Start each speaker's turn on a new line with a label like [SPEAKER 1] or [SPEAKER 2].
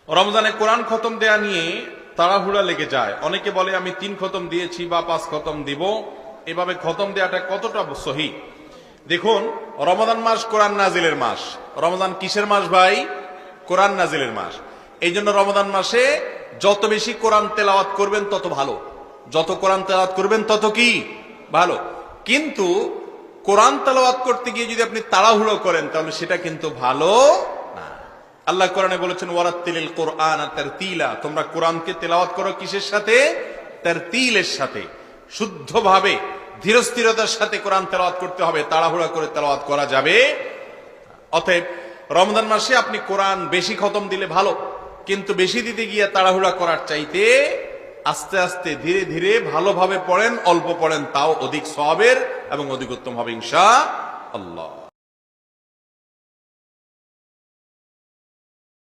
[SPEAKER 1] রমজানে কোরআন খতম দেয়া নিয়ে তাড়াহুড়া লেগে যায়। অনেকে বলে আমি 3 খতম দিয়েছি বা 5 খতম দিব। এভাবে খতম দেয়াটা কতটা সহি? দেখুন, রমজান মাস কোরআন নাজিলের মাস। রমজান কিসের মাস ভাই? কোরআন নাজিলের মাস। এই জন্য রমজান মাসে যত বেশি কোরআন তেলাওয়াত করবেন তত ভালো। যত কোরআন তেলাওয়াত করবেন তত কি ভালো। কিন্তু কোরআন তেলাওয়াত করতে গিয়ে যদি আপনি তাড়াহুড়ো করেন তাহলে সেটা কিন্তু ভালো না। আল্লাহ কোরআনে বলেছেন ওয়ারাত্তিলিল কোরআন তারতিলা, তোমরা কোরআনকে তেলাওয়াত করো কিসের সাথে? তারতিলের সাথে। শুদ্ধভাবে ধীরস্থিরতার সাথে কোরআন তেলাওয়াত করতে হবে, তাড়াহুড়া করে তেলাওয়াত করা যাবে। অতএব রমজান মাসে আপনি কোরআন বেশি খতম দিলে ভালো, কিন্তু বেশি দিতে গিয়ে তাড়াহুড়া করার চাইতে আস্তে আস্তে ধীরে ধীরে ভালোভাবে পড়েন, অল্প পড়েন, তাও অধিক সওয়াবের এবং অধিক উত্তম হবে ইনশাআল্লাহ।